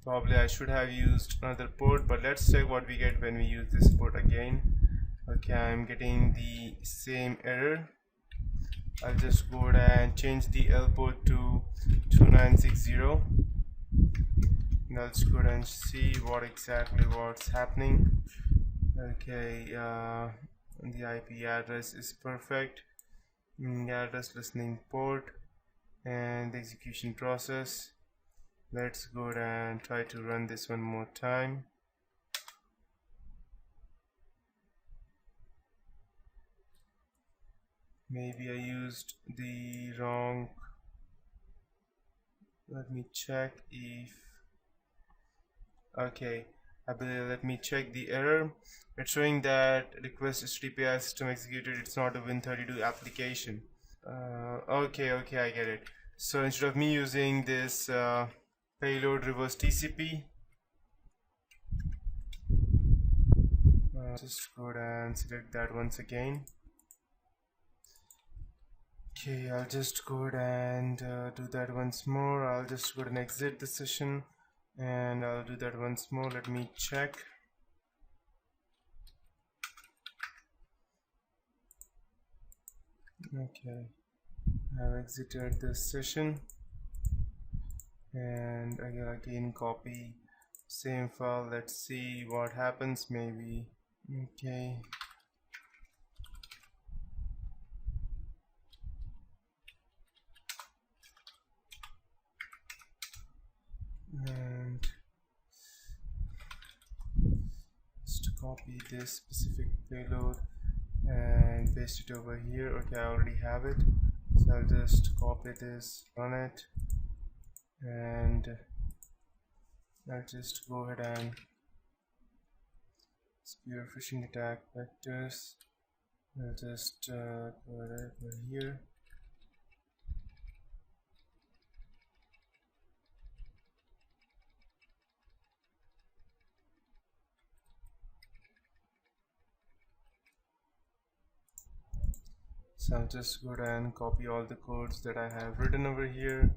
Probably I should have used another port, but let's check what we get when we use this port again. Okay, I'm getting the same error. I'll just go ahead and change the L port to 2960. Now let's go ahead and see what's happening. Okay, the IP address is perfect. Address listening port and the execution process. Let's go ahead and try to run this one more time. Maybe I used the wrong. Let me check if. Okay, let me check the error. It's showing that request HTTP system executed. It's not a Win32 application. Okay, I get it. So instead of me using this payload reverse TCP, just go ahead and select that once again. Okay, I'll just go ahead and do that once more. I'll just go ahead and exit the session and I'll do that once more. Let me check. Okay, I've exited this session and I'll again copy same file. Let's see what happens. Maybe. Okay. And just copy this specific payload and paste it over here. Okay, I already have it, so I'll just copy this, run it, and I'll just go ahead and spear phishing attack vectors. I'll just go ahead over here. So I'll just go ahead and copy all the codes that I have written over here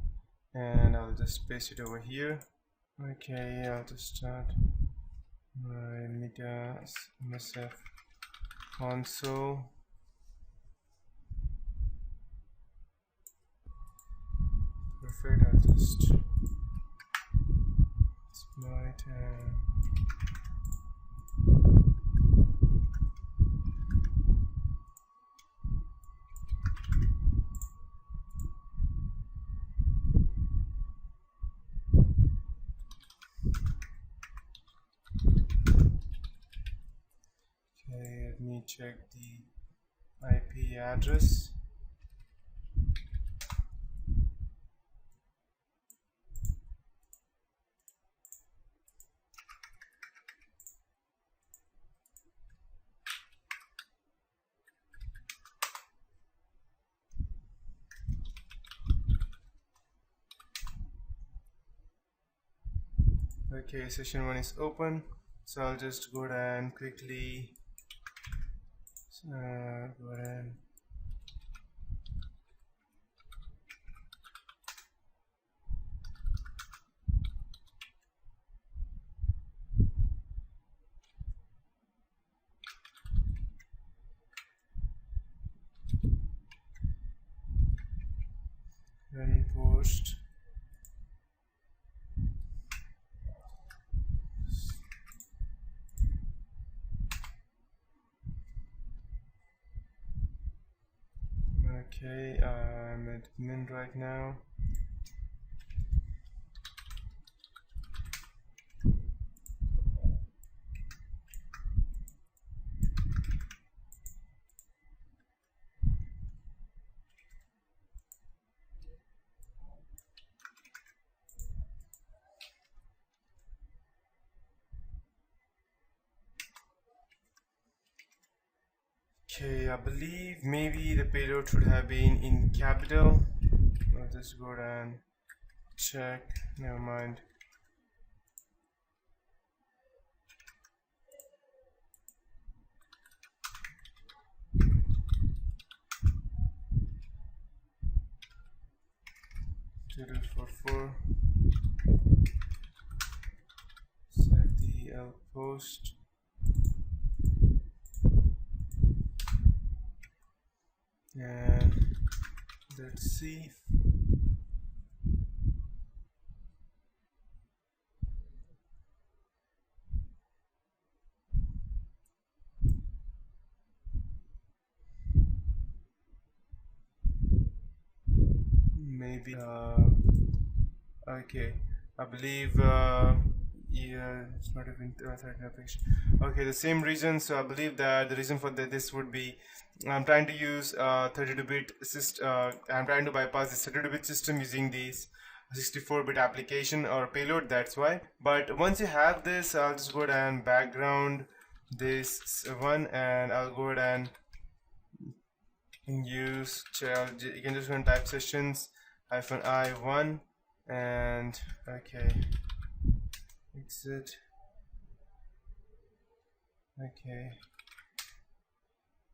and I'll just paste it over here. Okay, I'll just start my media MSF console. Perfect, I'll just exploit and let me check the IP address. Okay, session 1 is open, so I'll just go ahead and quickly go ahead and post. Okay, I'm at admin right now. Okay, I believe maybe the payload should have been in capital. I'll just go and check. Never mind. Total for 4. post. And let's see. Maybe okay, I believe yeah, it's not even thread application. Okay, the same reason. So I believe that the reason for this would be I'm trying to use 32-bit system. I'm trying to bypass the 32-bit system using these 64-bit application or payload. That's why. But once you have this, I'll just go ahead and background this one, and I'll go ahead and use child. You can just go and type sessions -i1 and okay, exit. Okay,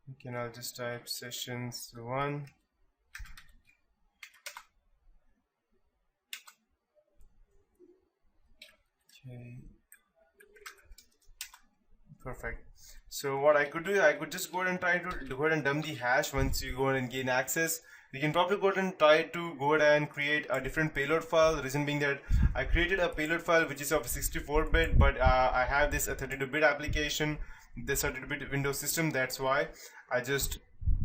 again I'll just type sessions 1. Okay, perfect. So what I could do, I could just go ahead and try to go ahead and dump the hash. Once you go ahead and gain access, you can probably go ahead and try to go ahead and create a different payload file. The reason being that I created a payload file which is of 64-bit, but I have this a 32-bit application, this 32-bit Windows system. That's why I just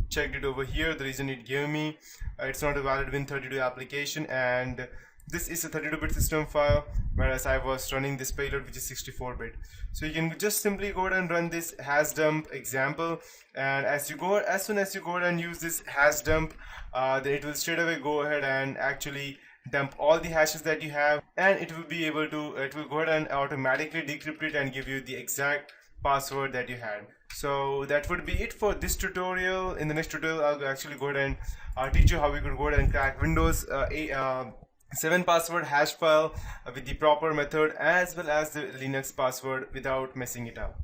checked it over here. The reason it gave me it's not a valid Win32 application, and this is a 32-bit system file, whereas I was running this payload which is 64-bit. So you can just simply go ahead and run this hash dump example, and as soon as you go ahead and use this hash dump, then it will straight away go ahead and actually dump all the hashes that you have, and it will go ahead and automatically decrypt it and give you the exact password that you had. So that would be it for this tutorial. In the next tutorial, I'll actually go ahead and teach you how we could go ahead and crack Windows 7 password hash file with the proper method, as well as the Linux password without messing it up.